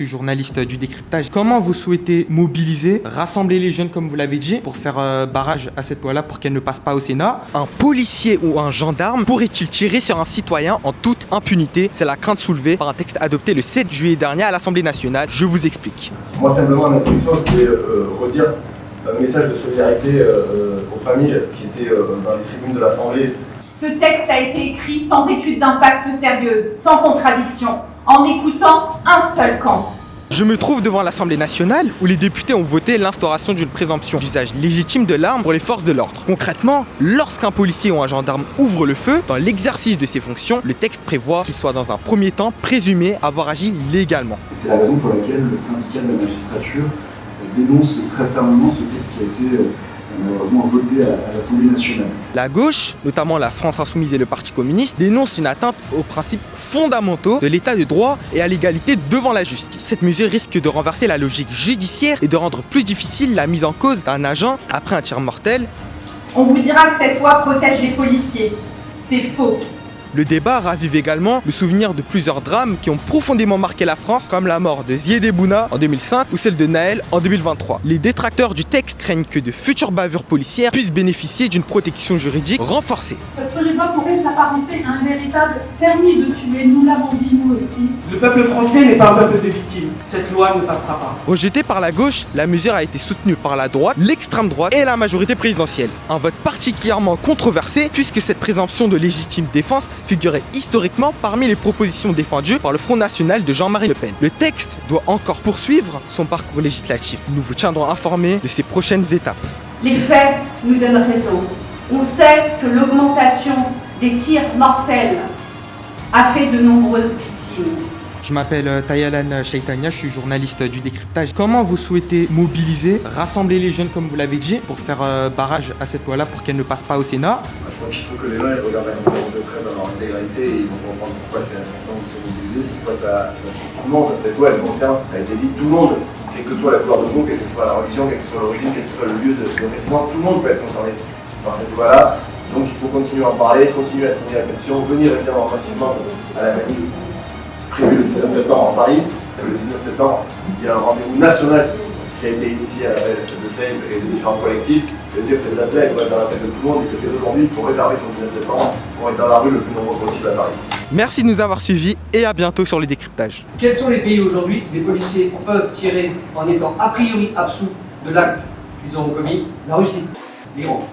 suis journaliste du décryptage. Comment vous souhaitez mobiliser, rassembler les jeunes comme vous l'avez dit, pour faire barrage à cette loi-là pour qu'elle ne passe pas au Sénat? Un policier ou un gendarme pourrait-il tirer sur un citoyen en toute impunité? C'est la crainte soulevée par un texte adopté le 7 juillet dernier à l'Assemblée nationale. Je vous explique. Moi, simplement, en introduction, je voulais redire un message de solidarité aux familles qui étaient dans les tribunes de l'Assemblée. Ce texte a été écrit sans étude d'impact sérieuse, sans contradiction, en écoutant un seul camp. Je me trouve devant l'Assemblée nationale où les députés ont voté l'instauration d'une présomption d'usage légitime de l'arme pour les forces de l'ordre. Concrètement, lorsqu'un policier ou un gendarme ouvre le feu, dans l'exercice de ses fonctions, le texte prévoit qu'il soit dans un premier temps présumé avoir agi légalement. C'est la raison pour laquelle le syndicat de la magistrature dénonce très fermement ce texte qui a été malheureusement voté à l'Assemblée nationale. La gauche, notamment la France Insoumise et le Parti communiste, dénonce une atteinte aux principes fondamentaux de l'état de droit et à l'égalité devant la justice. Cette mesure risque de renverser la logique judiciaire et de rendre plus difficile la mise en cause d'un agent après un tir mortel. On vous dira que cette loi protège les policiers. C'est faux. Le débat ravive également le souvenir de plusieurs drames qui ont profondément marqué la France, comme la mort de Zied Bouna en 2005 ou celle de Naël en 2023. Les détracteurs du texte craignent que de futures bavures policières puissent bénéficier d'une protection juridique renforcée. Ce projet de loi pourrait s'apparenter à un véritable permis de tuer, nous l'avons dit nous aussi. Le peuple français n'est pas un peuple de victimes. Cette loi ne passera pas. Rejetée par la gauche, la mesure a été soutenue par la droite, l'extrême droite et la majorité présidentielle. Un vote particulièrement controversé puisque cette présomption de légitime défense figurait historiquement parmi les propositions défendues par le Front National de Jean-Marie Le Pen. Le texte doit encore poursuivre son parcours législatif. Nous vous tiendrons informés de ses prochaines étapes. Les faits nous donnent raison. On sait que l'augmentation des tirs mortels a fait de nombreuses victimes. Je m'appelle Tayalan Shaitania, je suis journaliste du décryptage. Comment vous souhaitez mobiliser, rassembler les jeunes comme vous l'avez dit, pour faire barrage à cette loi-là pour qu'elle ne passe pas au Sénat? Je crois qu'il faut que les gens ils regardent la séance de presse dans leur intégralité et ils vont comprendre pourquoi c'est important de se mobiliser, pourquoi ça touche tout le monde. Cette loi, elle concerne, ça a été dit, tout le monde, quelle que soit la couleur de peau, quelle que soit la religion, quelle que soit l'origine, quel que soit le lieu de résidence, tout le monde peut être concerné par cette loi-là. Donc il faut continuer à en parler, continuer à signer la pétition, venir évidemment massivement à la manif prévu le 19 septembre en Paris. Le 19 septembre, il y a un rendez-vous national qui a été initié à l'appel de SAVE et de différents collectifs. Je veux dire que cette date-là, elle doit être dans la tête de tout le monde et que dès aujourd'hui, il faut réserver son 19 septembre pour être dans la rue le plus nombreux possible à Paris. Merci de nous avoir suivis et à bientôt sur le décryptage. Quels sont les pays aujourd'hui où les policiers peuvent tirer en étant a priori absous de l'acte qu'ils ont commis? La Russie, l'Iran.